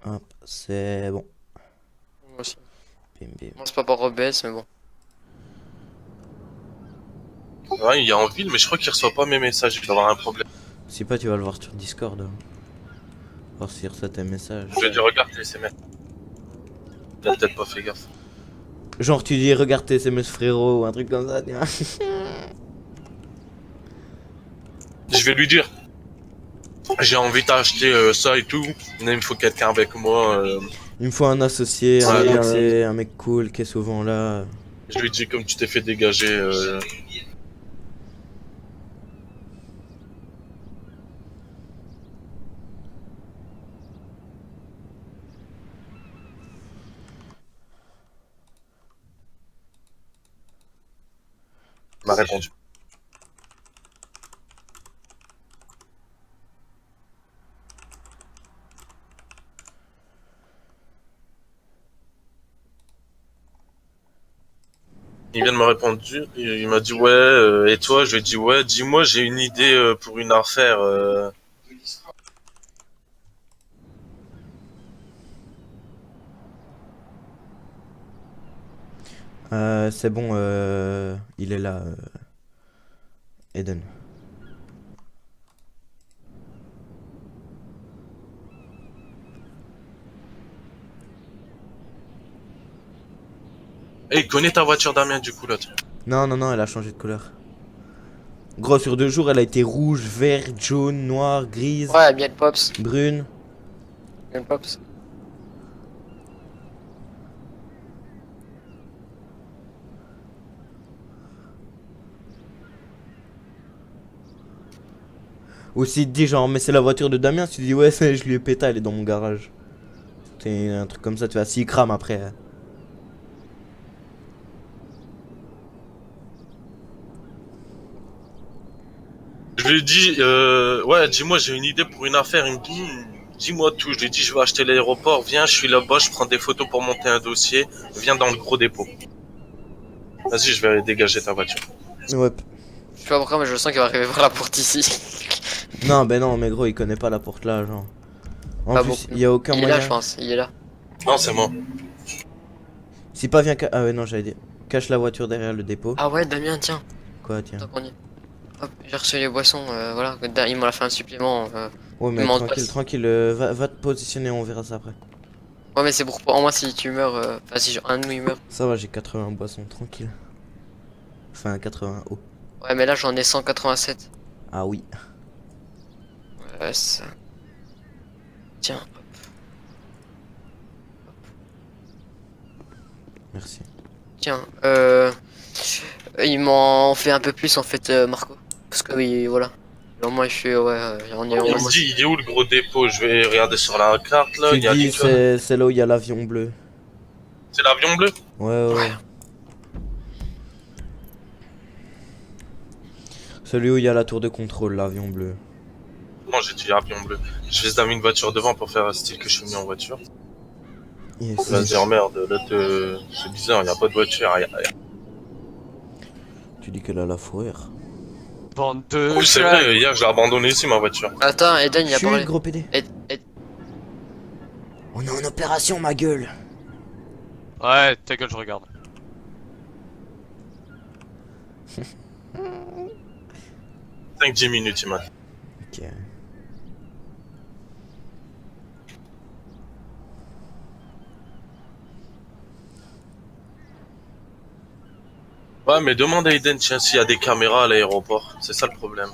Hop, c'est bon. Moi aussi. Bim bim. Moi, c'est pas par OBS, mais bon. Ouais, il est en ville, mais je crois qu'il reçoit pas mes messages. Il doit avoir un problème. Si pas, tu vas le voir sur Discord, hein. Voir s'il reçoit tes messages. Je lui ai dit, regarde tes SMS. Il a peut-être pas fait gaffe. Genre, tu dis, regarde tes SMS frérot, ou un truc comme ça, tu vois. Je vais lui dire, j'ai envie d'acheter ça et tout, mais il me faut quelqu'un avec moi. Il me faut un associé, un Ouais, mec, donc, c'est un mec cool qui est souvent là. je lui dis, comme tu t'es fait dégager. Il m'a répondu. Il vient de me répondre, il m'a dit ouais, et toi? Je lui ai dit ouais, dis-moi, j'ai une idée pour une affaire. C'est bon, il est là, Eden. Et il connaît ta voiture, Damien, du coup, l'autre. Non, non, non, elle a changé de couleur. Gros, sur 2 jours, elle a été rouge, vert, jaune, noir, grise, Ouais, bien le Pops. brune. Bien le Pops. Ou s'il te dit genre, mais c'est la voiture de Damien, tu dis ouais, je lui ai pété, elle est dans mon garage. C'est un truc comme ça, tu vois, s'il crame après. Je lui ai dit, ouais, dis-moi, j'ai une idée pour une affaire. Il me dit, dis-moi tout. Je lui ai dit, je vais acheter l'aéroport. Viens, je suis là-bas, je prends des photos pour monter un dossier. Viens dans le gros dépôt. Vas-y, je vais dégager ta voiture. Ouais. Je sais pas pourquoi, mais je sens qu'il va arriver voir la porte ici. Non, ben non, mais gros, il connaît pas la porte là, genre. En Pas plus, beaucoup. il y a aucun Il est là, moyen. je pense. Il est là. Non, c'est moi. Si pas vient. Ah ouais, non, j'allais dire. Cache la voiture derrière le dépôt. Ah ouais, Damien, tiens. Quoi, tiens. Tant qu'on y est. Hop, j'ai reçu les boissons. Voilà, il m'en a fait un supplément. Ouais, Il mais m'en tranquille, passe. tranquille, va te positionner, on verra ça après. Ouais, mais c'est pour en moi si tu meurs. Enfin, si un de nous il meurt. Ça va, j'ai 80 boissons, tranquille. Enfin, 80 eau. Ouais, mais là j'en ai 187. Ah oui. Ouais, ça. Tiens. Merci. Tiens, ils m'en fait un peu plus en fait, Marco. Parce que oui, voilà. Au moins, je suis, ouais, on est, Il me dit, il est où le gros dépôt? Je vais regarder sur la carte, là. Tu Il y a dis, Lincoln. c'est là où il y a l'avion bleu. C'est l'avion bleu? Ouais, ouais, Ouais. ouais. Celui où il y a la tour de contrôle, l'avion bleu. Non, j'ai dit avion bleu. Je vais se une voiture devant pour faire un style que je suis mis en voiture. Yes. On va se dire, merde, là, c'est bizarre, il n'y a pas de voiture. Tu dis qu'elle a la fourrure. Bande de Oui, c'est vrai, hier, je l'ai abandonné ici, ma voiture. Attends, Eden, il a Chut, parlé. gros PD. On est en opération, ma gueule. Ouais, ta gueule, je regarde. 5-10 minutes, il m'a dit. Ok. Ouais, mais demande à Eden, tiens, s'il y a des caméras à l'aéroport. C'est ça le problème.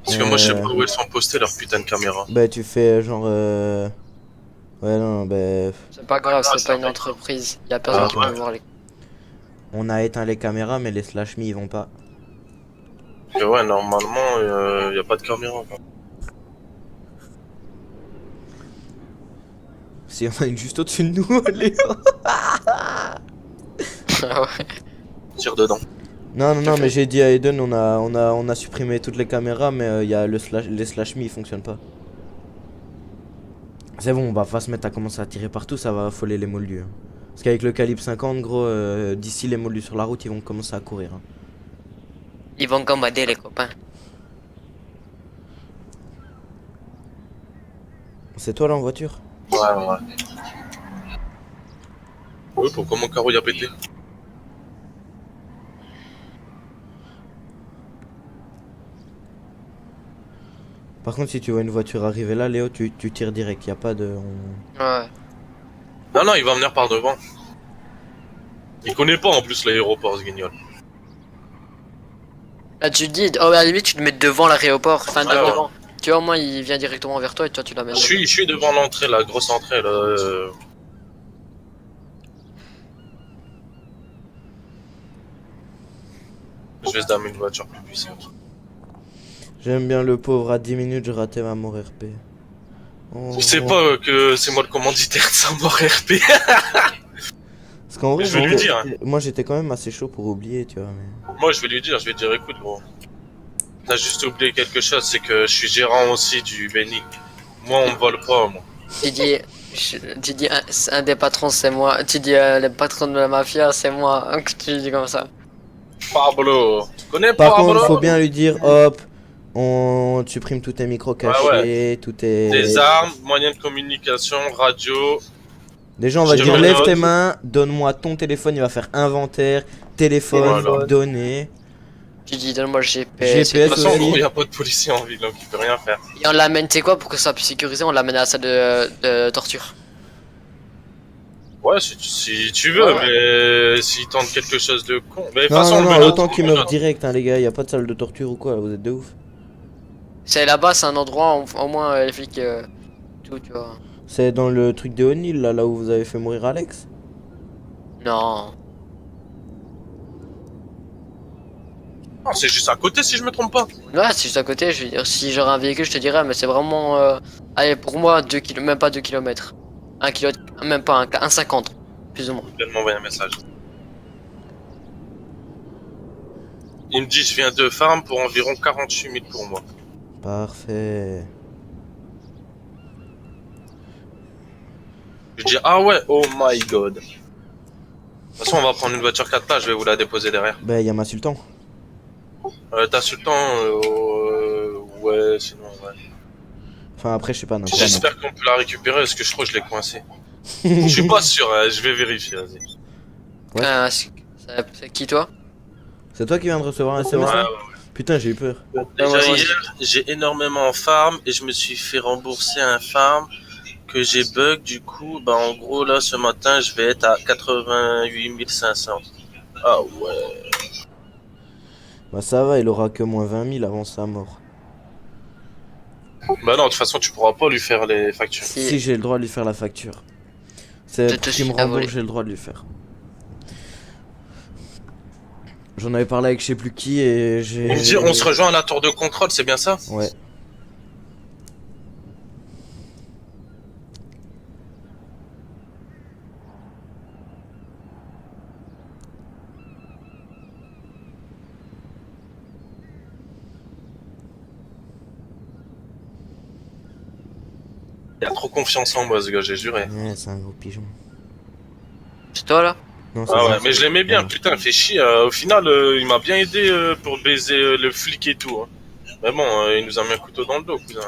Parce que moi, je sais pas où elles sont postées, leurs putains de caméras. Bah, tu fais genre. Ouais, non, bah. C'est pas grave, c'est pas une entreprise. Il y a personne Ah, qui ouais. peut voir les. On a éteint les caméras, mais les slash me ils vont pas. Et ouais, normalement, il n'y a pas de caméra, quoi. S'il y en a une juste au-dessus de nous, Léo. Ah ouais. Tire dedans. Non, non, non, mais j'ai dit à Eden, on a supprimé toutes les caméras, mais il y a les slash me ils fonctionnent pas. C'est bon, on va pas se mettre à commencer à tirer partout, ça va affoler les moldus, hein. Parce qu'avec le calibre 50, gros, d'ici les moldus sur la route, ils vont commencer à courir, hein. Ils vont gambader les copains. C'est toi là en voiture? Ouais. Ouais, pourquoi mon carreau y a pété? Par contre, si tu vois une voiture arriver là, Léo, tu tires direct. Y a pas de. Ouais. Non, il va venir par devant. Il connaît pas en plus l'aéroport, ce guignol. Là, tu te dis, oh, à la limite, tu te mets devant l'aéroport. Enfin, Ouais, devant. Tu vois, au moins, il vient directement vers toi et toi, tu l'amènes. Je suis devant l'entrée, la grosse entrée, là. Je vais se damer une voiture plus puissante. J'aime bien le pauvre. À 10 minutes, je ratais ma mort RP. Oh. Je sais pas que c'est moi le commanditaire de sa mort RP. Parce qu'en vrai, Je vais lui dire, hein. moi j'étais quand même assez chaud pour oublier, tu vois. Mais... Moi, je vais lui dire, écoute, gros. T'as juste oublié quelque chose, c'est que je suis gérant aussi du Benny. Moi, on me vole pas, moi. Tu dis, un des patrons, c'est moi. Tu dis, le patron de la mafia, c'est moi. Tu dis comme ça. Pablo. Tu connais Par Pablo? contre, faut bien lui dire, hop, on supprime tous tes micros cachés, Ouais. tout tes... Des armes, moyens de communication, radio. Déjà, on va Je dire, me lève note. tes mains, donne-moi ton téléphone, il va faire inventaire, téléphone, Voilà. données. Tu dis, donne-moi le GPS. GPS. De toute façon, aussi. gros, y a pas de policier en ville, donc il peut rien faire. Et on l'amène, tu sais quoi, pour que ça soit plus sécurisé, on l'amène à la salle de torture. Ouais, si tu veux, Ouais. mais s'il tente quelque chose de con. Mais de toute Non, façon, non, on non, me autant note, qu'il on me meure note. direct, hein, les gars, y a pas de salle de torture ou quoi, vous êtes de ouf. C'est là-bas, c'est un endroit, au moins, les flics, tout, tu vois. C'est dans le truc de O'Neill, là où vous avez fait mourir Alex. Non. Non, c'est juste à côté si je me trompe pas. Ouais, c'est juste à côté, je veux dire, si j'aurais un véhicule, je te dirais, mais c'est vraiment, allez, pour moi, 2 km, même pas 2 kilomètres. 1 km, même pas, 1,50, plus ou moins. Il vient de m'envoyer un message. Il me dit, je viens de farm pour environ 48 000 pour moi. Parfait. Je dis, ah ouais, oh my god. De toute façon, on va prendre une voiture 4 places, je vais vous la déposer derrière. Bah, y a ma sultan. T'as Sultan, ouais, sinon, ouais. Enfin, après, je sais pas, non. J'espère qu'on peut la récupérer parce que je crois que je l'ai coincé. Je suis pas sûr, hein, je vais vérifier, vas-y. Ouais. C'est qui, toi? C'est toi qui viens de recevoir un SMS Ouais, là Putain, j'ai eu peur. Déjà moi, hier, j'ai énormément farm et je me suis fait rembourser un farm que j'ai bug. Du coup, bah en gros là ce matin je vais être à 88 500. Ah ouais. Bah, ça va, il aura que moins 20 000 avant sa mort. Bah non, de toute façon tu pourras pas lui faire les factures. Si j'ai le droit de lui faire la facture. C'est Je pour te qu'il me suis rembourse, volé. j'ai le droit de lui faire. J'en avais parlé avec je sais plus qui et j'ai... Il me dit on se rejoint à la tour de contrôle, c'est bien ça? Ouais. Il a trop confiance en moi ce gars, j'ai juré. Ouais, c'est un gros pigeon. C'est toi, là? Non, c'est Ah pas- ouais, mais je l'aimais bien, Ouais. putain, fait chier. Au final, il m'a bien aidé pour baiser le flic et tout. Hein. Mais bon, il nous a mis un couteau dans le dos, cousin.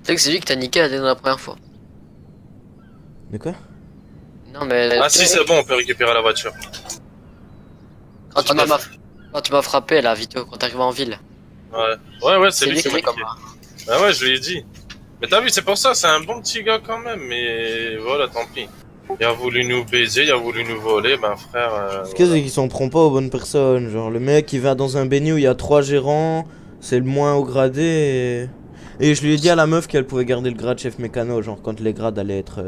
Tu sais que c'est lui qui t'a niqué la première fois. De quoi? Non, mais. Ah si, c'est bon, on peut récupérer la voiture. Quand tu m'as frappé, là, vite, quand t'arrives en ville. Ouais, c'est lui qui m'a comme. niqué. Ah ouais, je lui ai dit. Mais t'as vu, c'est pour ça, c'est un bon petit gars quand même, mais voilà, tant pis. Il a voulu nous baiser, il a voulu nous voler, ben frère. Ce que c'est qu'ils s'en prend pas aux bonnes personnes. Genre, le mec il va dans un béni où il y a 3 gérants, c'est le moins haut gradé et je lui ai dit à la meuf qu'elle pouvait garder le grade chef mécano. Genre, quand les grades allaient être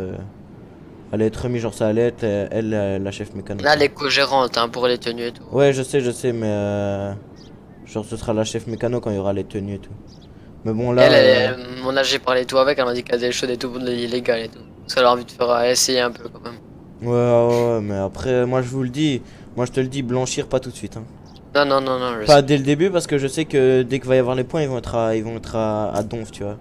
remis, genre ça allait être elle la chef mécano. Là, les co-gérantes, hein, pour les tenues et tout. Ouais, je sais, mais genre ce sera la chef mécano quand il y aura les tenues et tout. Mais bon, là. Mon âge, j'ai parlé tout avec, elle m'a dit qu'elle avait des choses et tout, illégal et tout. Parce qu'elle a envie de faire essayer un peu quand même. Ouais, mais après, moi je vous le dis, moi je te le dis, blanchir pas tout de suite. Hein. Non, je Pas sais. dès le début parce que je sais que dès qu'il va y avoir les points, ils vont être à donf, tu vois.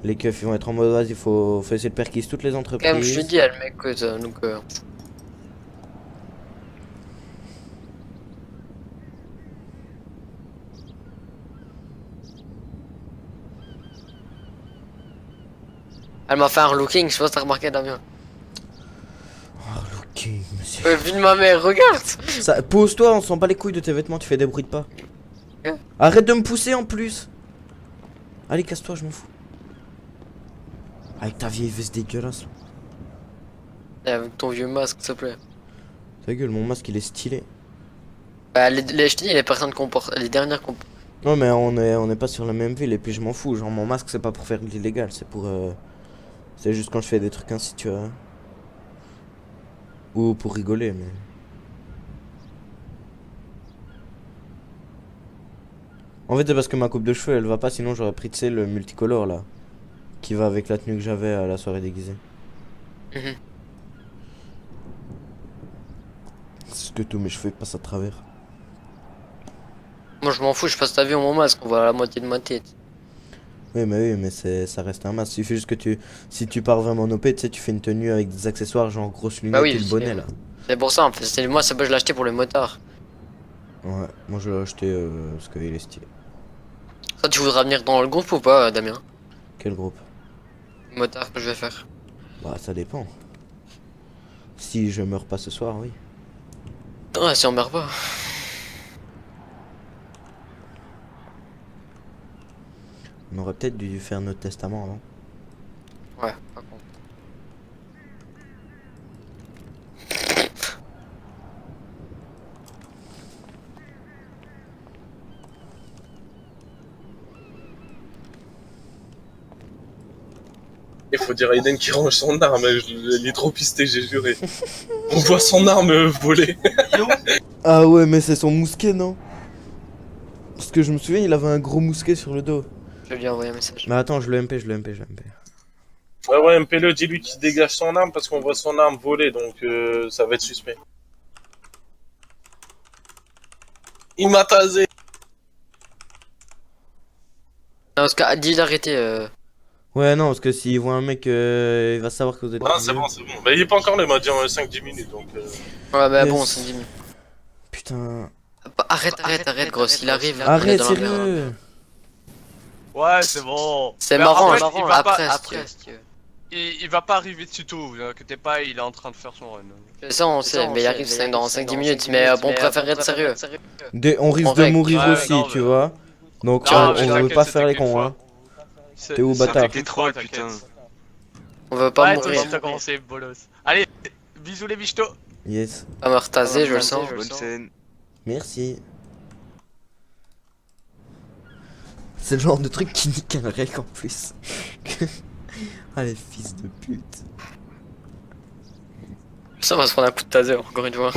Les keufs, ils vont être en mode, vas-y, faut essayer de perquise toutes les entreprises. Comme je lui dis, elle m'écoute, donc. Elle m'a fait un relooking, je sais pas si t'as remarqué Damien. Oh, looking, monsieur. Vu de ma mère, regarde. Pose-toi, on s'en bat les couilles de tes vêtements, tu fais des bruits de pas. Hein? Arrête de me pousser en plus. Allez, casse-toi, je m'en fous. Avec ta vieille veste dégueulasse. Et avec ton vieux masque, s'il te plaît. Ta gueule, mon masque il est stylé. Bah, je te dis, les personnes les dernières Non mais on est pas sur la même ville et puis je m'en fous, genre mon masque c'est pas pour faire de l'illégal, c'est pour c'est juste quand je fais des trucs ainsi tu vois. Ou pour rigoler mais. En fait c'est parce que ma coupe de cheveux elle va pas, sinon j'aurais pris tu sais le multicolore là. Qui va avec la tenue que j'avais à la soirée déguisée. Mhm. C'est que tous mes cheveux passent à travers. Moi je m'en fous, je passe ta vie en mon masque, on voit la moitié de ma tête. Oui mais ça reste un masque, il suffit juste que si tu pars vraiment en OP, tu sais tu fais une tenue avec des accessoires genre grosses lunettes Bah oui, et le bonnet là. C'est pour ça en fait, moi ça peut je l'ai acheté pour le motard. Ouais, moi je l'ai acheté parce qu'il est stylé. Ça tu voudras venir dans le groupe ou pas Damien? Quel groupe? Le motard que je vais faire. Bah ça dépend. Si je meurs pas ce soir, oui. Ouais, si on meurt pas. On aurait peut-être dû faire notre testament avant. Ouais, par contre. Il faut dire à Aiden qui range son arme, il est trop pisté, j'ai juré. On voit son arme voler. Ah ouais, mais c'est son mousquet, non? Parce que je me souviens, il avait un gros mousquet sur le dos. Je vais lui envoyer un message. Mais attends, je le MP. Ouais, MP-le, dis-lui qu'il dégage son arme parce qu'on voit son arme voler, donc ça va être suspect. Il m'a tasé. Non, parce que dis d'arrêter. Ouais, non, parce que s'il voit un mec, il va savoir que vous êtes. Non, c'est bon, c'est bon. Mais il est pas encore là, il m'a dit en 5-10 minutes, donc... Ouais, bah Yes. bon, c'est 10 minutes. Putain. Arrête, gros, s'il arrive. on est Arrête, dans la merde. sérieux. Ouais, c'est bon. C'est Mais marrant, en fait, marrant. il va Après, pas, si tu veux. il va pas arriver de sitôt, vous inquiétez pas, il est en train de faire son run. Ça, on sait, mais il arrive dans 5-10 minutes. Mais on préfère être sérieux. On risque En de règle. mourir Ouais, aussi, non, tu mais- vois. Donc Non, on mais veut t'inquiète, pas c'était faire les qu'une cons, fois. hein. T'es où, bâtard? T'es trop, putain. On veut pas Ouais, toi mourir. aussi t'as commencé, bolos. Allez, bisous les bichtos. Yes. Pas me retaser, je le sens. Bonne scène. Merci. C'est le genre de truc qui nique un rec en plus. Ah les fils de pute. Ça va se prendre un coup de taser, encore une fois.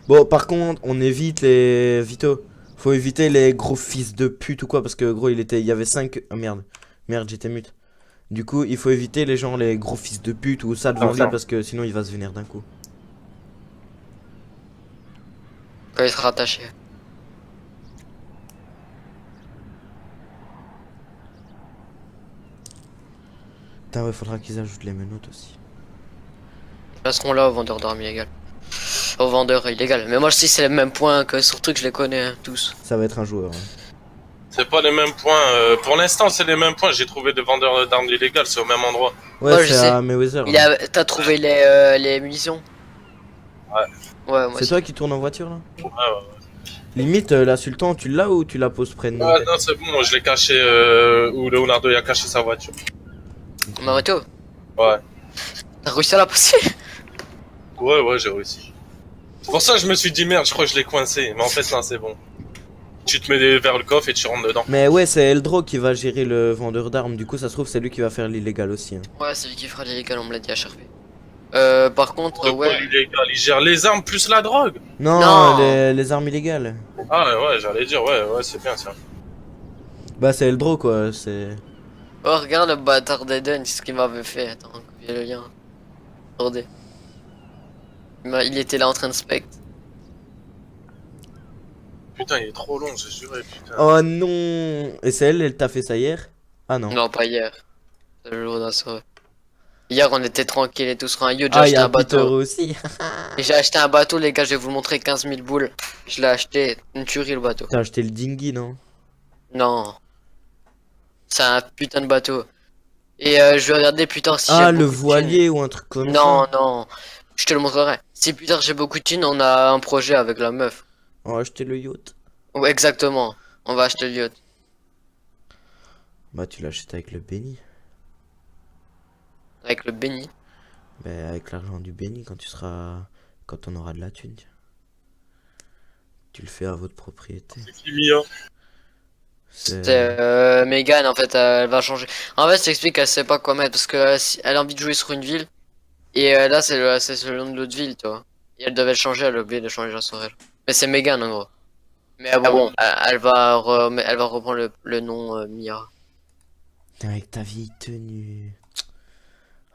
Bon, par contre, on évite les Vito. Faut éviter les gros fils de pute ou quoi, parce que gros, il y avait 5. Ah merde, j'étais mute. Du coup, il faut éviter les gens, les gros fils de pute ou ça devant lui, parce que sinon il va se vénérer d'un coup. Quand il sera attaché. Putain, ouais, faudra qu'ils ajoutent les menottes aussi. Ils passeront là au vendeur d'armes illégal. Au vendeur illégal. Mais moi je sais c'est les mêmes points que sur truc, je les connais hein, tous. Ça va être un joueur. Hein. C'est pas les mêmes points. Pour l'instant, c'est les mêmes points. J'ai trouvé des vendeurs d'armes illégales, c'est au même endroit. Ouais, Ouais, je c'est sais. à Mayweather. là. T'as trouvé les munitions? Ouais. Ouais, moi C'est aussi. toi qui tourne en voiture là? Ouais, ouais. Limite, la Sultan, tu l'as ou tu la poses près de nous? Ah non, c'est bon, je l'ai caché où Leonardo il a caché sa voiture. Maroto, Ouais. t'as réussi à la passer? Ouais, j'ai réussi. C'est pour ça que je me suis dit merde, je crois que je l'ai coincé. Mais en fait, non, c'est bon. Tu te mets vers le coffre et tu rentres dedans. Mais ouais, c'est Eldro qui va gérer le vendeur d'armes. Du coup, ça se trouve, c'est lui qui va faire l'illégal aussi. Hein. Ouais, c'est lui qui fera l'illégal, on me l'a dit à HRP. Par contre, De quoi ouais. l'illégal? Il gère les armes plus la drogue. Non, Non. les armes illégales. Ah ouais, j'allais dire, ouais, c'est bien ça. Bah, c'est Eldro quoi, c'est. Oh, regarde le bâtard d'Eden, c'est ce qu'il m'avait fait. Attends, copier le lien. Regardez. Il était là en train de spect. Putain, il est trop long, j'ai juré, putain. Oh non! Et c'est elle t'a fait ça hier? Ah non. Non, pas hier. C'est le jour d'un soir. Hier, on était tranquille et tout sur un yacht. J'ai Ah, acheté y'a un Peter bateau. aussi. Et j'ai acheté un bateau, les gars, je vais vous le montrer 15 000 boules. Je l'ai acheté, une tuerie le bateau. T'as acheté le dinghy, non? Non. C'est un putain de bateau. Et je vais regarder plus tard si Ah, j'ai le beaucoup de thunes. voilier ou un truc comme ça. Non, non, je te le montrerai. Si plus tard j'ai beaucoup de thunes, on a un projet avec la meuf. On va acheter le yacht. Ouais, exactement. On va acheter le yacht. Bah, tu l'achètes avec le béni. Avec le béni. Bah, avec l'argent du béni quand tu seras. Quand on aura de la thune. Tiens. Tu le fais à votre propriété. C'est qui, Mia? C'est Megan, en fait, elle va changer. En fait, je t'explique qu'elle sait pas quoi mettre parce que elle a envie de jouer sur une ville. Et là, c'est le nom de l'autre ville, tu vois. Et elle devait le changer, elle a oublié de changer la soirée. Mais c'est Megan, en gros. Mais bon, elle va reprendre le nom Mia. Avec ta vieille tenue.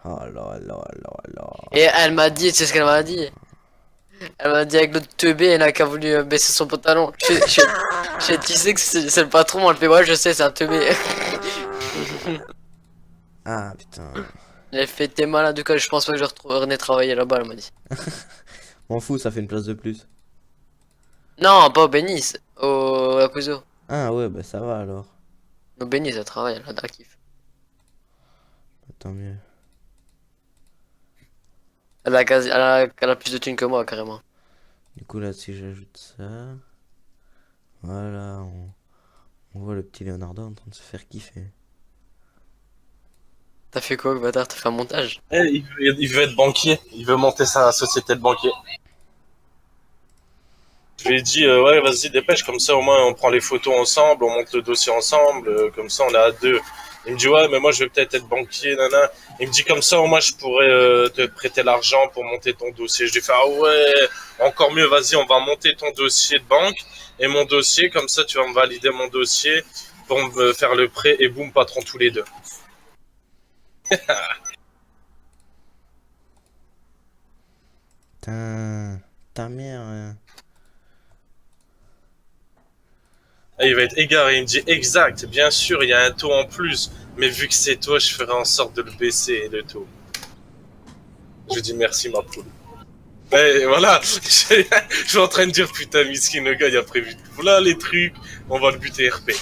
Oh là là là là. Et elle m'a dit, tu sais ce qu'elle m'a dit? Elle m'a dit avec l'autre teubé, elle a qu'à voulu baisser son pantalon. Tu sais que c'est le patron, elle fait ouais, je sais, c'est un teubé. Ah putain. Elle fait t'es malade, du coup, je pense pas que je retournerai travailler là-bas, elle m'a dit. M'en fous, ça fait une place de plus. Non, pas au Bénis, au Yakuzo. Ah ouais, bah ça va alors. Au Bénis, elle travaille, elle a de la kiff. Tant mieux. Elle a plus de thunes que moi, carrément. Du coup là, si j'ajoute ça. Voilà, on voit le petit Leonardo en train de se faire kiffer. T'as fait quoi, bâtard? T'as fait un montage? Eh, il veut être banquier. Il veut monter sa société de banquier. Je lui ai dit, ouais, vas-y, dépêche, comme ça au moins on prend les photos ensemble, on monte le dossier ensemble, comme ça on est à deux. Il me dit, ouais, mais moi je vais peut-être être banquier, nana. Il me dit, comme ça au moins je pourrais te prêter l'argent pour monter ton dossier. Je lui fais, ah ouais, encore mieux, vas-y, on va monter ton dossier de banque et mon dossier, comme ça tu vas me valider mon dossier pour me faire le prêt et boum, patron tous les deux. Putain, ta mère. Et il va être égaré, il me dit, exact, bien sûr, il y a un taux en plus, mais vu que c'est toi, je ferai en sorte de le baisser, le taux. Je dis merci, ma poule. Et voilà, je suis en train de dire, putain, miskin, le gars, il a prévu. Voilà les trucs, on va le buter RP.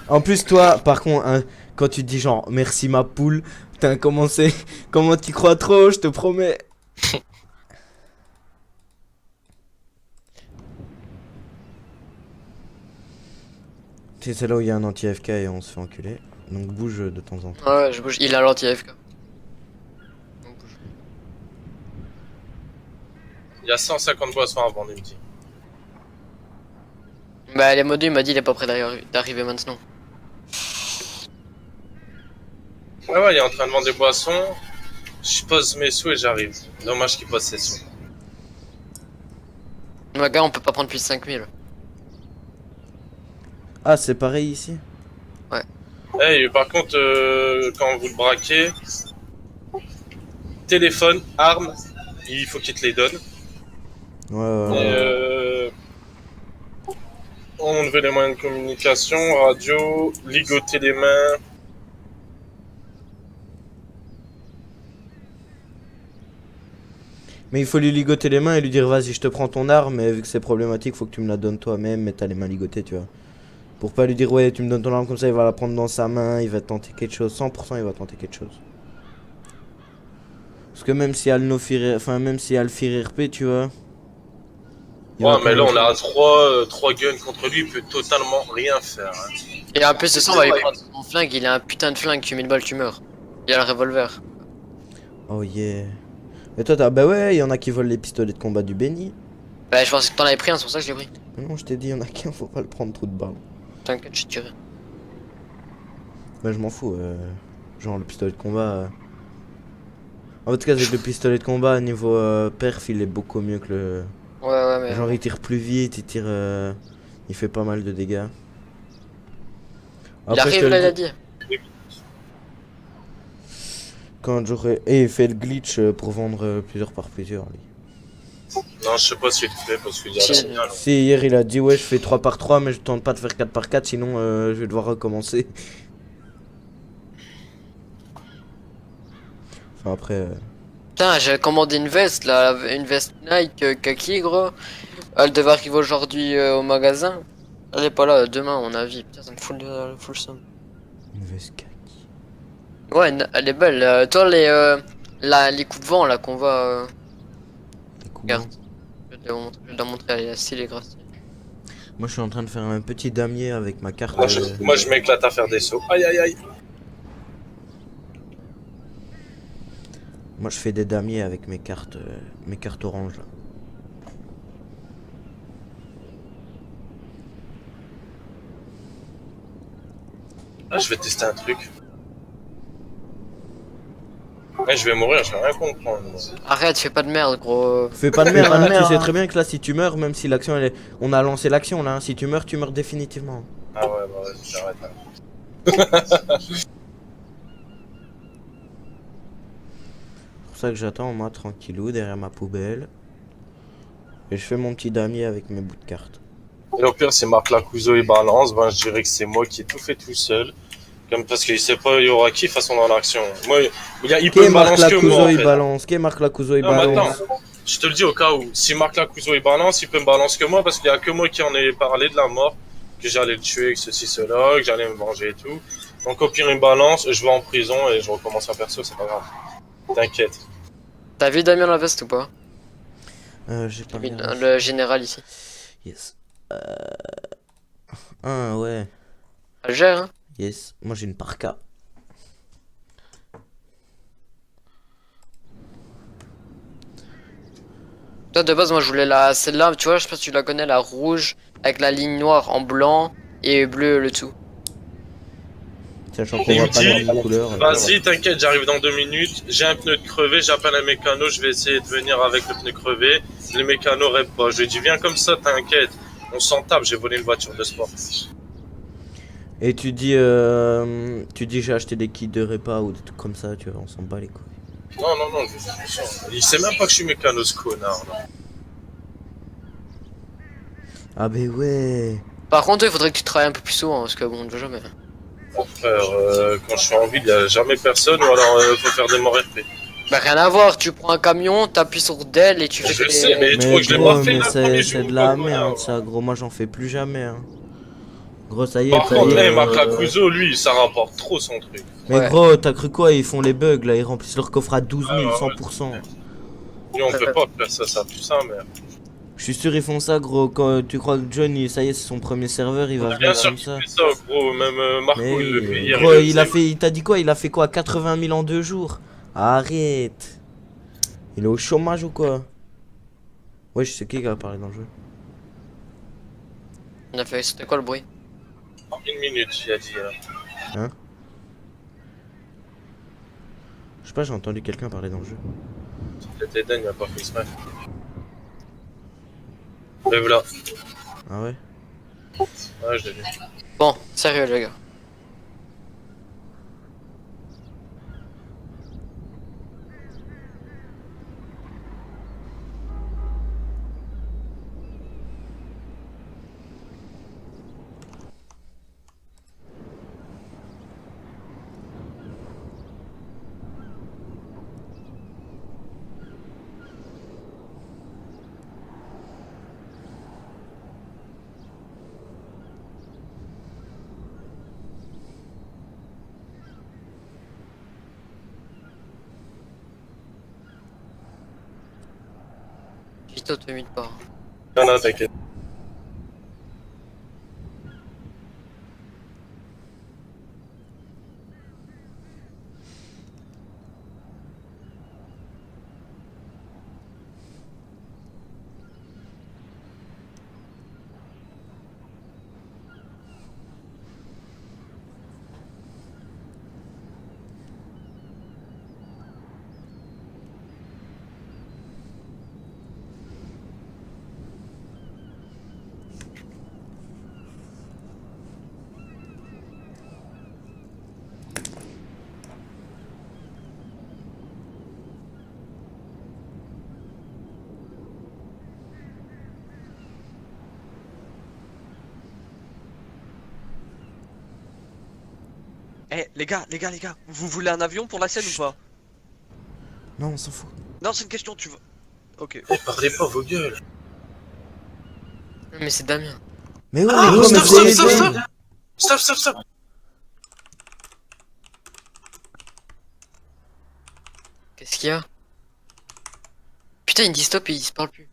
En plus, toi, par contre, hein, quand tu dis genre merci ma poule, putain, comment t'y crois trop, je te promets. C'est là où il y a un anti-FK et on se fait enculer. Donc bouge de temps en temps. Ouais, je bouge. Il a l'anti-AFK. Il y a 150 boissons à vendre, il me dit. Bah, les modos, il m'a dit il est pas prêt d'arriver maintenant. Ouais, il est en train de vendre des boissons. Je pose mes sous et j'arrive. Dommage qu'il pose ses sous. Ouais, gars, on peut pas prendre plus de 5000. Ah, c'est pareil ici. Hey, par contre, quand vous le braquez, téléphone, armes, il faut qu'il te les donne. Ouais. Enlever les moyens de communication, radio, ligoter les mains. Mais il faut lui ligoter les mains et lui dire vas-y je te prends ton arme, mais vu que c'est problématique faut que tu me la donnes toi-même, mais t'as les mains ligotées tu vois. Pour pas lui dire ouais tu me donnes ton arme comme ça il va la prendre dans sa main, il va tenter quelque chose, 100% il va tenter quelque chose. Parce que même si elle no fear, enfin même si elle fear RP tu vois. Ouais, mais là on a trois guns contre lui, il peut totalement rien faire. Hein. Et en plus de ça, on va lui prendre son flingue. Il a un putain de flingue, tu mets une balle, tu meurs. Il a le revolver. Oh yeah. Et toi t'as, bah ouais il y en a qui volent les pistolets de combat du Benny. Bah, je pensais que t'en avais pris un, c'est pour ça que je l'ai pris. Non je t'ai dit il y en a qu'un, faut pas le prendre trop de balles. T'inquiète, je tirais. Bah je m'en fous, genre le pistolet de combat. En tout cas avec le pistolet de combat niveau perf il est beaucoup mieux que le... Ouais, mais. Genre il tire plus vite, il tire... il fait pas mal de dégâts. Il Après, je te arrive le là, il a dis, dit. quand j'aurai... Et il fait le glitch pour vendre plusieurs par plusieurs lui. Non, je sais pas s'il le fait parce qu'il y a Si. la signal. Si hier il a dit ouais je fais 3 par 3 mais je tente pas de faire 4 par 4 sinon je vais devoir recommencer. Enfin après... Putain, j'ai commandé une veste là, une veste Nike kaki gros. Elle devait arriver aujourd'hui au magasin. Elle est pas là demain à mon avis. Putain, ça me fout le somme. Une veste kaki. Ouais, elle est belle. Toi, les coups de vent là qu'on voit. Regarde. Je vais te la montrer, elle est stylée, grâce. Moi, je suis en train de faire un petit damier avec ma carte. Moi, je m'éclate à faire des sauts. Aïe, aïe, aïe. Moi, je fais des damiers avec mes cartes oranges là. Ah, je vais tester un truc. Je vais mourir, je vais rien comprendre. Arrête, fais pas de merde, gros. Fais pas de merde, hein. Tu sais très bien que là, si tu meurs, même si l'action elle est. On a lancé l'action là, hein. Si tu meurs définitivement. Ah ouais, bah ouais, j'arrête. C'est pour ça que j'attends, moi, tranquillou, derrière ma poubelle. Et je fais mon petit damier avec mes bouts de cartes. Et au pire, si Marc Lacouzo il balance, ben, je dirais que c'est moi qui ai tout fait tout seul. Comme parce qu'il sait pas, il y aura qui façon dans l'action. Moi, il peut me balancer que moi. En il fait. balance Qui est Marc Lacouzo, il Non, balance maintenant, je te le dis au cas où. Si Marc Lacouzo il balance, il peut me balancer que moi parce qu'il y a que moi qui en ai parlé de la mort. Que j'allais le tuer, que ceci, cela, que j'allais me venger et tout. Donc au pire, il me balance, je vais en prison et je recommence un perso, c'est pas grave. T'inquiète. T'as vu Damien la veste ou pas? J'ai pas Oui, regardé. le général ici. Yes. Ah ouais. Elle gère, hein? Yes. Moi j'ai une parka. Toi, de base, moi, je voulais celle-là, tu vois, je sais pas si tu la connais, la rouge, avec la ligne noire en blanc et bleu le tout. Sachant qu'on Il voit me pas les dit, couleurs. vas-y, t'inquiète, j'arrive dans 2 minutes. J'ai un pneu de crevé, j'appelle un mécano, je vais essayer de venir avec le pneu crevé. Les mécanos répondent pas. Je lui dis, viens comme ça, t'inquiète. On s'en tape, j'ai volé une voiture de sport. Et tu dis j'ai acheté des kits de répa ou des trucs comme ça, tu vois, on s'en bat les couilles. Non, non, non, il sait même pas que je suis mécano, ce connard. Là. Ah ben ouais. Par contre, il faudrait que tu travailles un peu plus souvent, parce que bon, on ne veut jamais. Frère, quand je suis en ville, il a jamais personne, ou alors faut faire des morts RP. Bah, rien à voir, tu prends un camion, t'appuies sur Dell et tu fais Je que sais, mais tu crois Mais que je l'ai gros, pas fait mais le premier c'est jour de la quoi, merde là. ça, gros, moi j'en fais plus jamais, hein. Gros, ça y est, Par ça y contre, est. Marc Lacouzo, lui, ça rapporte trop son truc. Mais Ouais. gros, t'as cru quoi? Ils font les bugs là, ils remplissent leur coffre à 12 000, Ah, ouais, 100%. Lui, on peut pas faire ça pue sa mère. Je suis sûr ils font ça, gros. Quand tu crois que John, ça y est, c'est son premier serveur, il va Bien venir sûr comme qu'il ça. fait ça, gros, même Marco, Mais il le fait oui, hier. gros, le il faisait. t'a dit quoi? Il a fait quoi? 80 000 en 2 jours? Arrête. Il est au chômage ou quoi? Ouais, je sais qui a parlé dans le jeu. On a fait, c'était quoi le bruit? En 1 minute, il a dit. Je sais pas, j'ai entendu quelqu'un parler dans le jeu. C'était Dan, il a pas fait exprès. Mais voilà. Ah ouais? Ouais, je l'ai vu. Bon, sérieux, les gars. Vito, te mute pas. Non, non, t'inquiète. Eh, les gars, vous voulez un avion pour la scène ou pas? Non, on s'en fout. Non, c'est une question, tu veux. Ok. Eh, parlez pas vos gueules. Mais c'est Damien. Mais ouais, Ah, mais gros, mais stop, stop, c'est stop, les stop. deux. Stop, stop, stop. Qu'est-ce qu'il y a? Putain, ils disent stop et ils se parlent plus.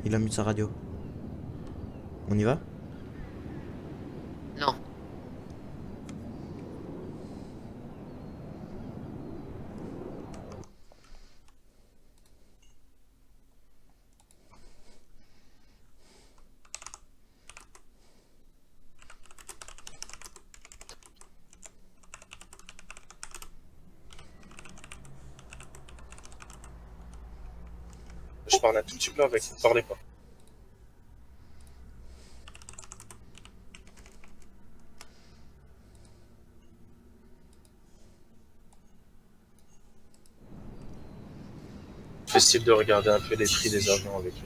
Il a mis sa radio. On y va? Non. Je parle un tout petit peu avec, parlez pas. Possible de regarder un peu les prix des avions avec lui.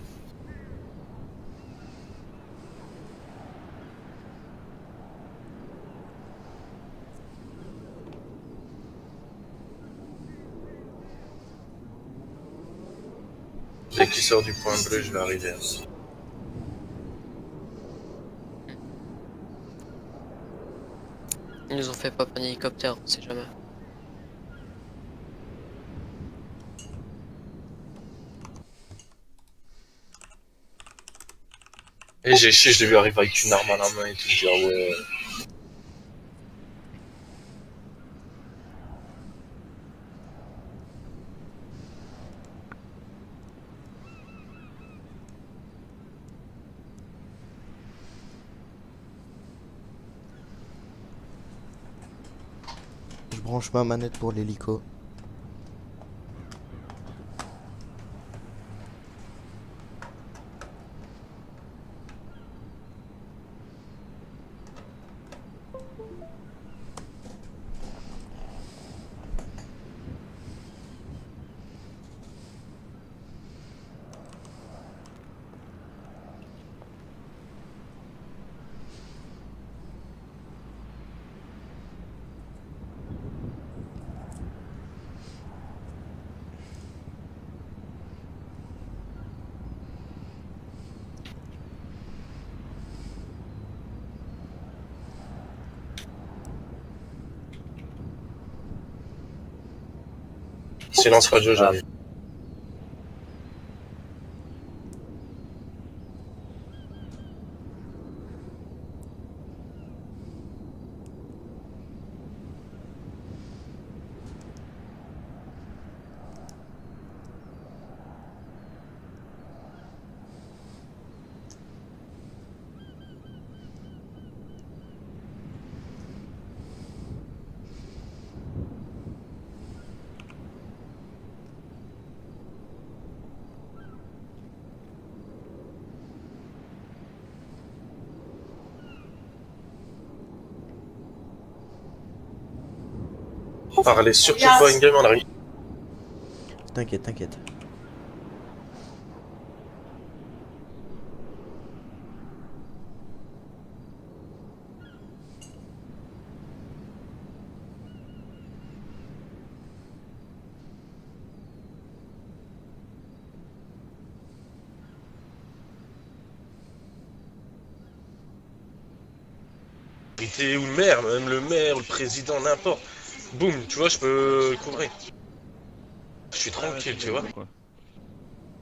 Dès qu'il sort du point bleu, je vais arriver. Ils nous ont fait pas un hélicoptère, on sait jamais. Et j'ai chié, je devais arriver avec une arme à la main et tout, je dis ah ouais. Je branche ma manette pour l'hélico. Silence radio, j'arrive. Parlez surtout pas une game en arrive. T'inquiète, t'inquiète. Ou le maire, même le maire, le président, n'importe. Boum, tu vois, je peux couvrir. Je suis tranquille, tu vois.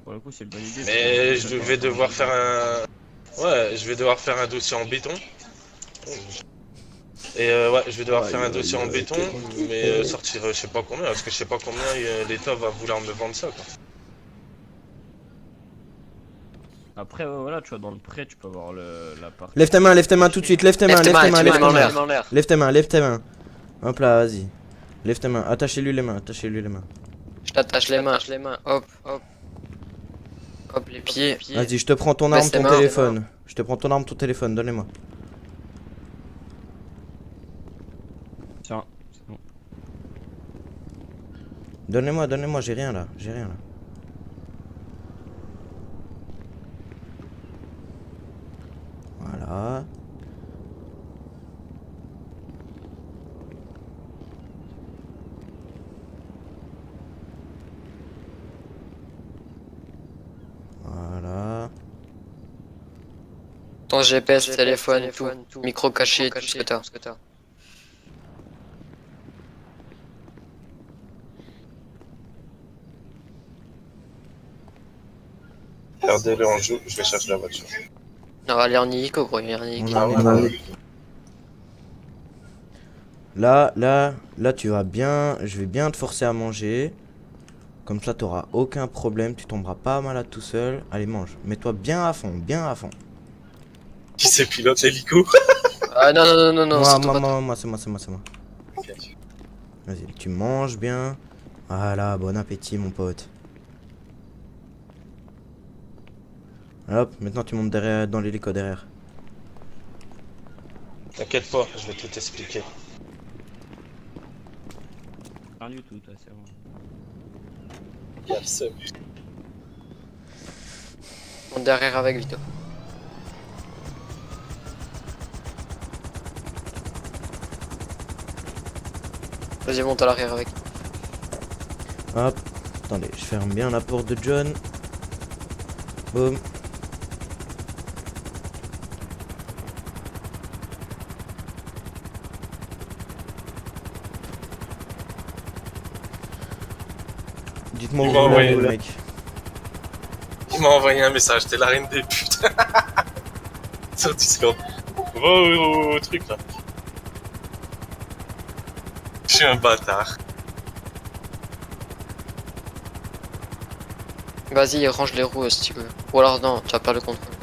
Pour le coup, c'est une bonne idée. Mais je vais devoir faire un... Ouais, je vais devoir faire un dossier en béton. Et ouais, je vais devoir faire un dossier en béton, mais sortir je sais pas combien, parce que je sais pas combien l'État va vouloir me vendre ça, quoi. Après, ouais, voilà, tu vois, dans le prêt, tu peux avoir la partie. Lève ta main tout de suite, lève tes mains, lève tes mains, lève tes mains. l'air. Lève tes mains, lève tes mains. Hop là, vas-y. Lève tes mains, attachez-lui les mains, attachez-lui les mains. Je t'attache les mains, hop, hop. Hop, les pieds. Vas-y, je te prends ton arme, Baisse tes ton mains. téléphone. Je te prends ton arme, ton téléphone, donnez-moi. Tiens, c'est bon. Donnez-moi, j'ai rien là, j'ai rien là. Voilà. Voilà. Ton GPS, téléphone, tout. Micro caché, tout ce que t'as. Gardez-le en joue, je vais chercher la voiture. On va aller en hélico, gros. Il y a un hélico. On a un hélico. Là, tu vas bien. Je vais bien te forcer à manger. Comme ça, t'auras aucun problème. Tu tomberas pas malade tout seul. Allez, mange. Mets-toi bien à fond, bien à fond. Qui c'est pilote l'hélico? Ah non, non, non, non, c'est toi. Moi, c'est moi. Ok. Vas-y, tu manges bien. Voilà, bon appétit, mon pote. Hop, maintenant tu montes derrière, dans l'hélico derrière. T'inquiète pas, je vais tout expliquer. Rien du tout, toi, c'est bon. Il y a le seum. Monte derrière avec Vito. Vas-y, monte à l'arrière avec. Hop, attendez, je ferme bien la porte de John. Boum. Dites-moi où Il m'a vous envoyé allez, là. mec. Il m'a envoyé un message, t'es la reine des putes. Sur Discord. Va au truc là. Je suis un bâtard. Vas-y, range les roues si tu veux. Ou alors non, tu vas perdre le contrôle.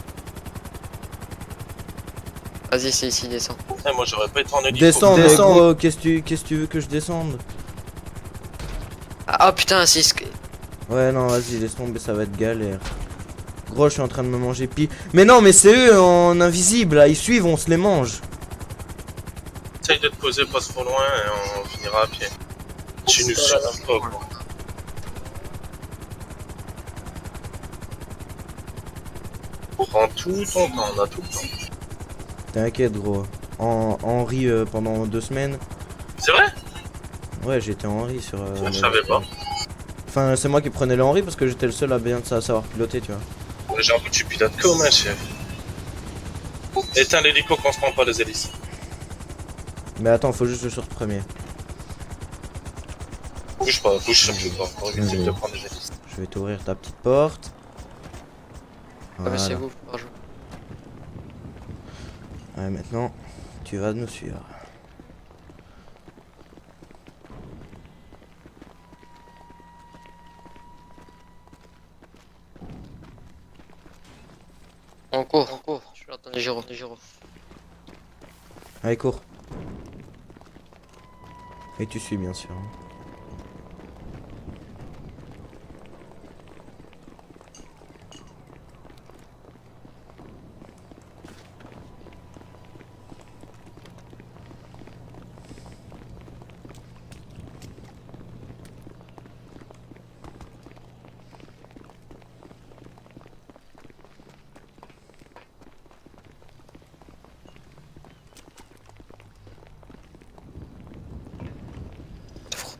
Vas-y, c'est ici, descends. Eh, moi j'aurais pas été en hélico. Descends, gros, qu'est-ce que tu veux que je descende? Ah putain, c'est... Ouais, non, vas-y, laisse tomber, ça va être galère. Gros, je suis en train de me manger pis. Mais non, mais c'est eux en invisible, là, ils suivent, on se les mange. Essaye de te poser pas trop loin et on finira à pied. Tu nous suis pas, gros. Prends tout ton temps, on a tout le temps. T'inquiète, gros. Henri pendant 2 semaines. C'est vrai? Ouais, j'étais Henri sur. Je savais pas. Enfin, c'est moi qui prenais le Henri parce que j'étais le seul à bien savoir piloter, tu vois. J'ai un peu tu pilotes comme un chef. Éteins l'hélico quand on se prend pas les hélices. Mais attends, faut juste que je sorte premier. Bouge pas, bouge pas, pour éviter de prendre les hélices. Je vais t'ouvrir ta petite porte. Ah mais c'est Voilà. vous, par jour. Ouais, maintenant, tu vas nous suivre. On court. Je vais attendre les gyros. Allez, cours. Et tu suis, bien sûr.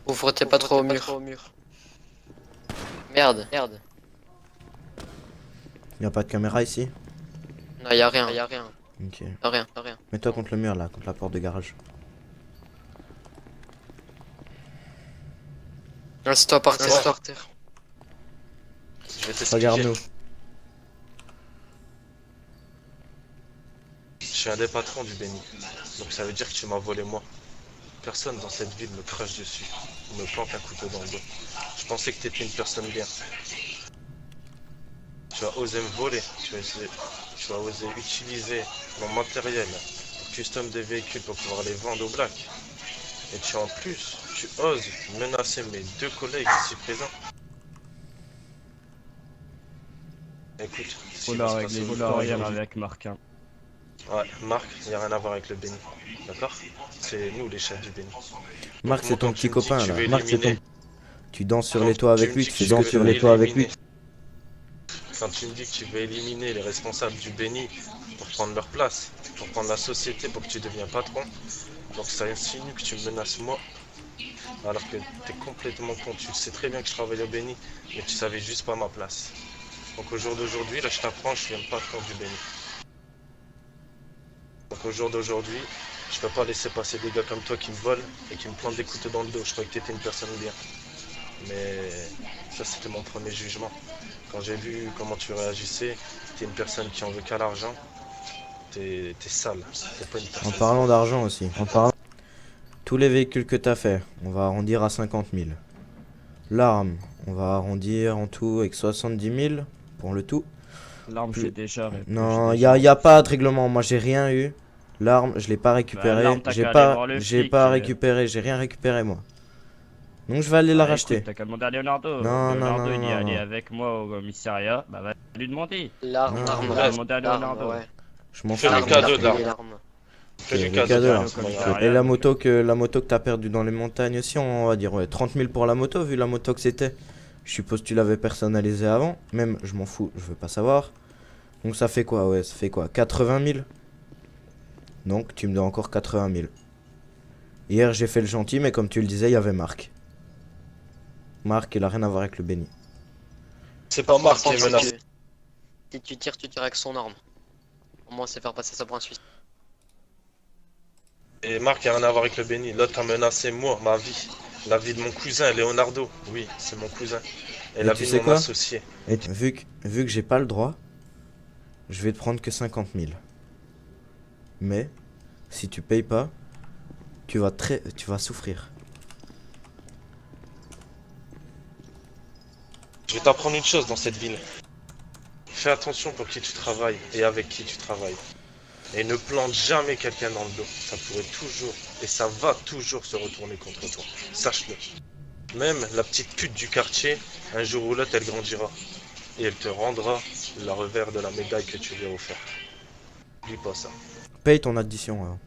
Vous frottez pas trop au mur. Merde. Y'a pas de caméra ici? Non, y'a rien. Ok. Rien. Mets-toi contre le mur là, contre la porte de garage. Reste-toi par terre. Je vais t'expliquer. Regarde-nous. Je suis un des patrons du Béni. Donc ça veut dire que tu m'as volé moi. Personne dans cette ville me crache dessus ou me plante un couteau dans le dos. Je pensais que t'étais une personne bien. Tu as osé me voler, tu as osé utiliser mon matériel pour custom des véhicules pour pouvoir les vendre au black. Et tu oses menacer mes 2 collègues ici présents. Écoute, si Faut va la se régler passer une autant carrière aujourd'hui- avec Marquin. Ouais, Marc, il n'y a rien à voir avec le Béni. D'accord? C'est nous les chefs du Béni. Marc, c'est ton Quand tu petit me dis que copain tu là. veux Marc, c'est ton. éliminer- Tu danses sur Quand les toits tu avec me lui, dis tu que fais tu danser veux sur les toits avec lui. éliminer- Quand tu me dis que tu veux éliminer les responsables du Béni pour prendre leur place, pour prendre la société, pour que tu deviens patron, donc ça insinue que tu me menaces moi, alors que t'es complètement con. Tu sais très bien que je travaille au Béni, mais tu savais juste pas ma place. Donc au jour d'aujourd'hui, là je t'apprends, je suis un patron du Béni. Donc au jour d'aujourd'hui, je peux pas laisser passer des gars comme toi qui me volent et qui me plantent des couteaux dans le dos. Je croyais que t'étais une personne bien. Mais ça c'était mon premier jugement. Quand j'ai vu comment tu réagissais, t'es une personne qui en veut qu'à l'argent. T'es sale. T'es pas une En personne. parlant d'argent aussi. Tous les véhicules que t'as fait, on va arrondir à 50 000. L'arme, on va arrondir en tout avec 70 000 pour le tout. L'arme, Plus- j'ai déjà. Non, j'ai y a déjà- pas de règlement. Moi, j'ai rien eu. L'arme, je l'ai pas récupérée. l'arme, t'as J'ai qu'à aller pas, voir le j'ai flic, pas récupéré. J'ai rien récupéré moi. Donc je vais aller la Bah, racheter. écoute, t'as qu'à demander à Leonardo. Non, non, Leonardo, non, il y est non, allé non. avec moi au commissariat. Bah, va lui demander. L'arme, Non, l'arme, va ouais, demander à l'arme, Leonardo. ouais. Je m'en fous. Fais le L'arme, cadeau t'as de l'arme. payé l'arme. Fais le du cadeau. cadeau, de là. l'arme, c'est pas grave. Et la moto que t'as perdue dans les montagnes aussi, on va dire ouais, 30 000 pour la moto, vu la moto que c'était. Je suppose que tu l'avais personnalisée avant. Même, je m'en fous, je veux pas savoir. Donc ça fait quoi? Ouais, ça fait quoi? 80 000. Donc tu me dois encore 80 000. Hier j'ai fait le gentil, mais comme tu le disais, il y avait Marc. Marc, il a rien à voir avec le béni. C'est pas Marc qui Par est contre, menacé. si tu tires, tu tires avec son arme. Au moins, c'est faire passer ça pour un Suisse. Et Marc a rien à voir avec le béni. L'autre a menacé moi, ma vie. La vie de mon cousin, Leonardo. Oui, c'est mon cousin. Et, Et la tu vie sais de mon quoi associé. Et vu que j'ai pas le droit, je vais te prendre que 50 000. Mais, si tu payes pas, tu vas souffrir. Je vais t'apprendre une chose dans cette ville. Fais attention pour qui tu travailles et avec qui tu travailles. Et ne plante jamais quelqu'un dans le dos. Ça pourrait toujours, et ça va toujours se retourner contre toi. Sache-le. Même la petite pute du quartier, un jour ou l'autre, elle grandira. Et elle te rendra le revers de la médaille que tu lui as offert. N'oublie pas ça. Paye ton addition. Alors.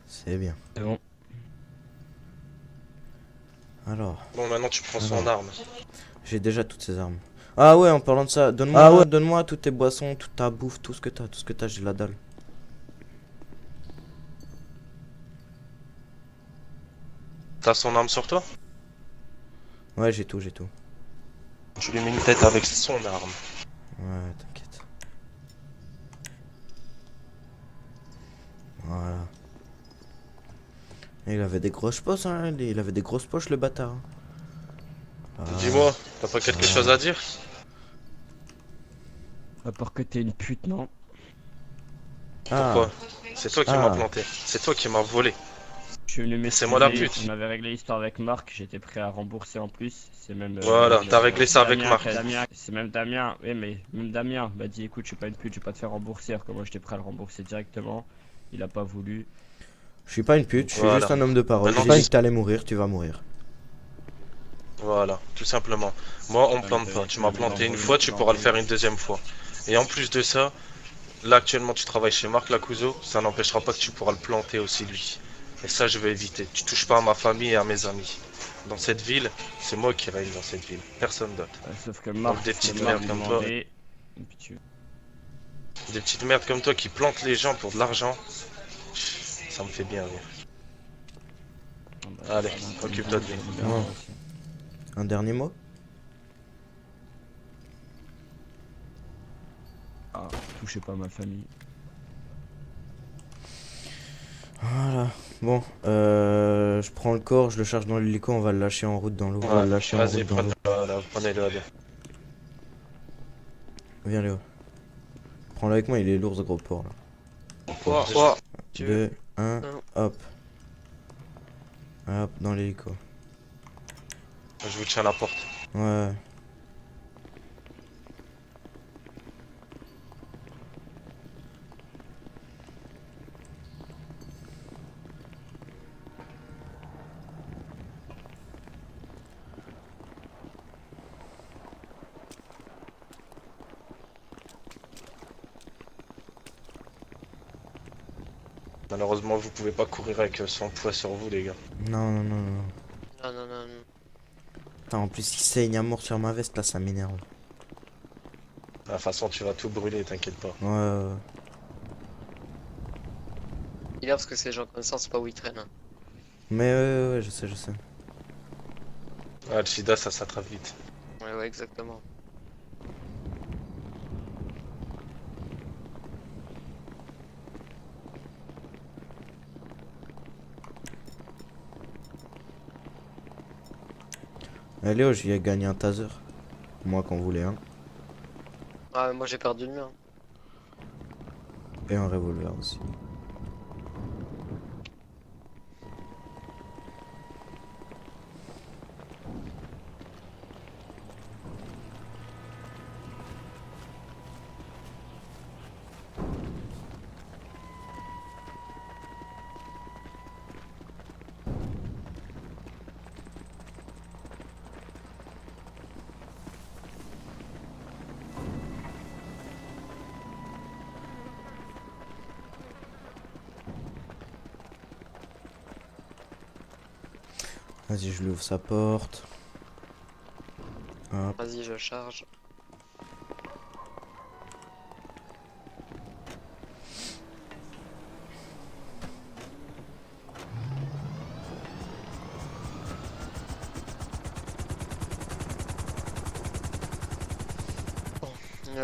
C'est bien. C'est bon. Alors, Bon, maintenant tu prends son Alors. arme. j'ai déjà toutes ces armes. Ah ouais, en parlant de ça, donne-moi toutes tes boissons, toute ta bouffe, tout ce que t'as, j'ai la dalle. T'as son arme sur toi? Ouais, j'ai tout, j'ai tout. Tu lui mets une tête avec son arme. Ouais, t'inquiète. Voilà. Et il avait des grosses poches, hein, il avait des grosses poches le bâtard. Hein. Ah. Dis-moi, t'as pas quelque chose à dire? À part que t'es une pute, non? Ah. Pourquoi? C'est toi qui Ah. m'as planté. C'est toi qui m'as volé. Je suis venu C'est moi la m'excuser, pute. On avait réglé l'histoire avec Marc, j'étais prêt à rembourser en plus. C'est même. Voilà, même, t'as réglé ça avec Damien Marc. c'est même Damien, oui, mais même Damien m'a dit écoute, je suis pas une pute, je vais pas te faire rembourser. Alors que moi j'étais prêt à le rembourser directement. Il a pas voulu. Je suis pas une pute, je suis Voilà. juste un homme de parole. Maintenant, J'ai dit que t'allais mourir, tu vas mourir. Voilà, tout simplement. Moi, on me plante pas. Tu m'as planté une fois, tu pourras le faire une deuxième fois. Et en plus de ça, là actuellement tu travailles chez Marc Lacouzeau, ça n'empêchera pas que tu pourras le planter aussi lui. Et ça, je vais éviter. Tu touches pas à ma famille et à mes amis. Dans cette ville, c'est moi qui règne dans cette ville, personne d'autre. Sauf que Marc, des petites Marc merdes comme toi. demandait, et puis tu- Des petites merdes comme toi qui plantent les gens pour de l'argent, ça me fait bien rire. Ah bah, Allez, voilà, occupe-toi de lui. Ouais. Un dernier mot? Ah, touchez pas à ma famille. Voilà. Bon, je prends le corps, je le charge dans l'hélico, on va le lâcher en route dans l'eau. On va Ouais, le lâcher en vas-y, route dans l'eau. prenez-le, allez. Viens Léo. Prends-le avec moi, il est lourd ce gros porc là. 3, 2, 1, un. hop. Hop, dans l'hélico. Je vous tiens à la porte. Ouais. Malheureusement, vous pouvez pas courir avec son poids sur vous, les gars. Non, non, non, non. Non, non, non, non. Putain, en plus, il saigne à mort sur ma veste là, ça m'énerve. De toute façon, tu vas tout brûler, t'inquiète pas. Ouais, ouais, ouais. Il est là parce que c'est les gens comme ça, c'est pas où ils traînent. Hein. Mais ouais, je sais, je sais. Ah, le sida, ça s'attrape vite. Ouais, ouais, exactement. Léo, j'ai gagné un taser. Moi qu'on voulait un. Ah, moi j'ai perdu le mien. Et un revolver aussi. Vas-y, je lui ouvre sa porte. Hop. Vas-y, je charge.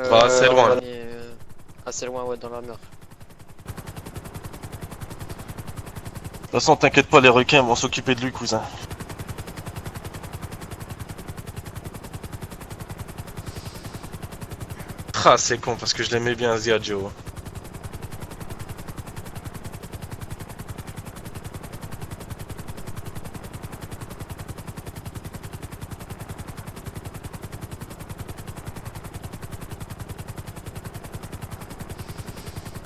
Bah, assez loin, là. Assez loin, ouais, dans la mer. De toute façon, t'inquiète pas, les requins vont s'occuper de lui, cousin. Ah, c'est con parce que je l'aimais bien, Zia Joe.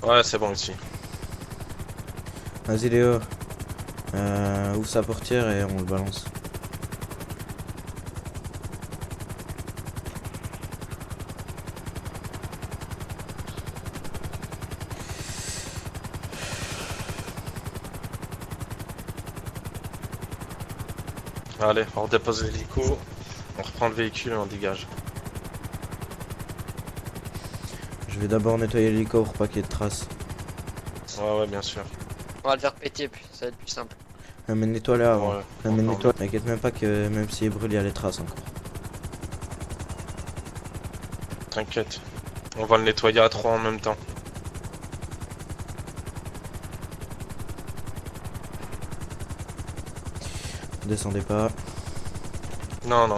Ouais, c'est bon ici. Vas-y, Léo. Ouvre sa portière et on le balance. Allez, on dépose l'hélico, on reprend le véhicule et on dégage. Je vais d'abord nettoyer l'hélico pour pas qu'il y ait de traces. Ouais, bien sûr. On va le faire péter, puis ça va être plus simple. Ah, mais nettoie-le avant. Ouais, Ah, mais encore nettoie. T'inquiète même pas que même s'il brûle, il y a les traces encore. T'inquiète. On va le nettoyer à 3 en même temps. Descendez pas. Non.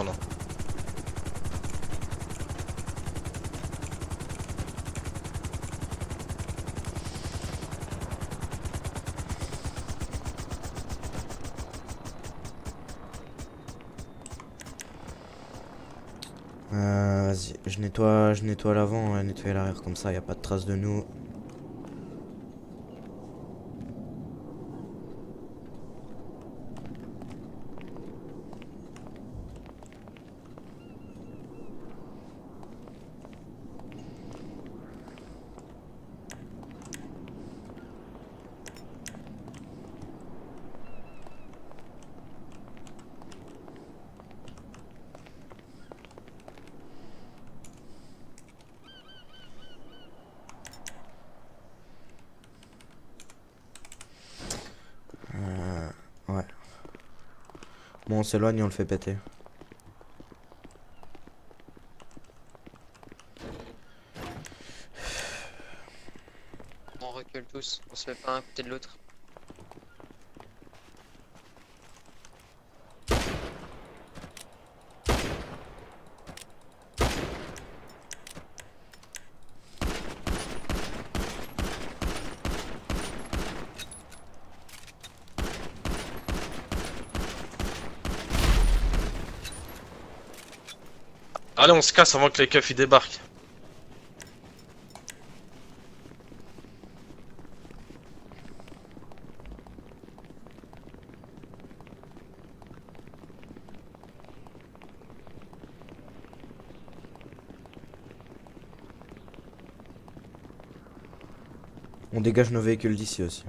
Vas-y, je nettoie l'avant et nettoyer l'arrière comme ça, y a pas de traces de nous. Ouais. Bon, on s'éloigne et on le fait péter. On recule tous, on se met pas un à côté de l'autre. Allez, on se casse avant que les keufs y débarquent. On dégage nos véhicules d'ici aussi.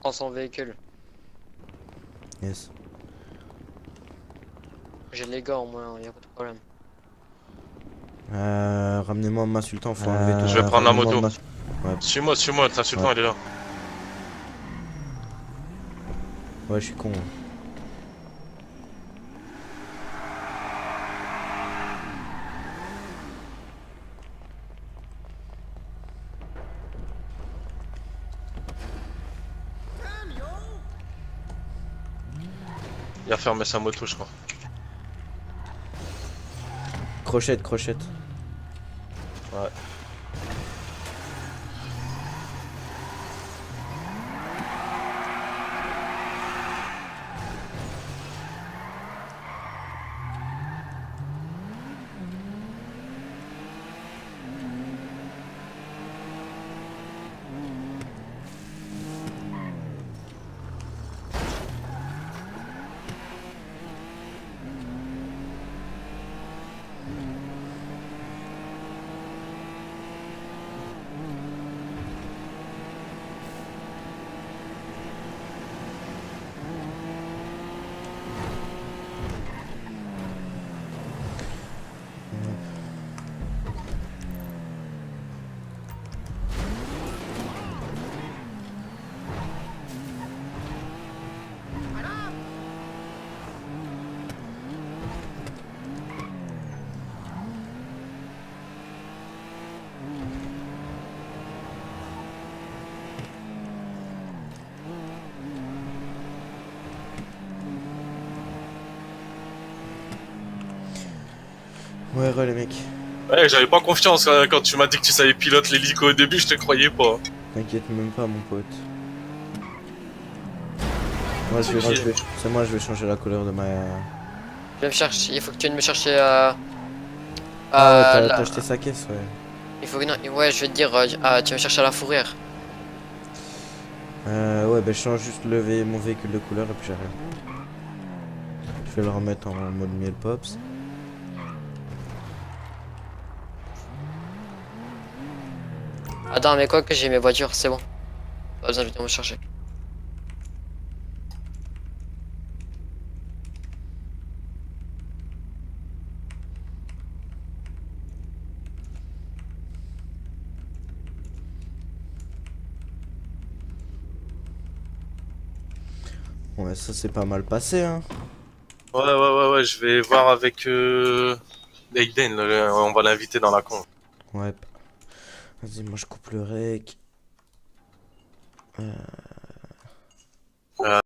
Prends son véhicule. Yes. J'ai les gants, moi, y a pas de problème. Ramenez-moi m'insultant, faut enlever tout. Je vais prendre la ramenez-moi moto. Suis-moi, l'insultant Ouais. il est là. Ouais, je suis con. Il a fermé sa moto, je crois. Crochette, crochette. Ouais. Ouais, les mecs. Ouais, j'avais pas confiance quand tu m'as dit que tu savais piloter l'hélico au début, je te croyais pas. T'inquiète même pas, mon pote. Moi, c'est moi, je vais changer la couleur de ma. Viens me chercher, il faut que tu viennes me chercher Ah ouais, t'as là. acheté sa caisse, ouais. Il faut que non, ouais, je vais te dire, tu vas me chercher à la fourrière. Ouais, bah je change juste mon véhicule de couleur et puis j'arrive. Je vais le remettre en mode miel pops. Attends, mais quoi que j'ai mes voitures, c'est bon. Pas besoin de venir me chercher. Ouais, ça c'est pas mal passé, hein. Ouais, je vais voir avec Aiden, là, on va l'inviter dans la con. Ouais. Vas-y, moi je coupe le rec.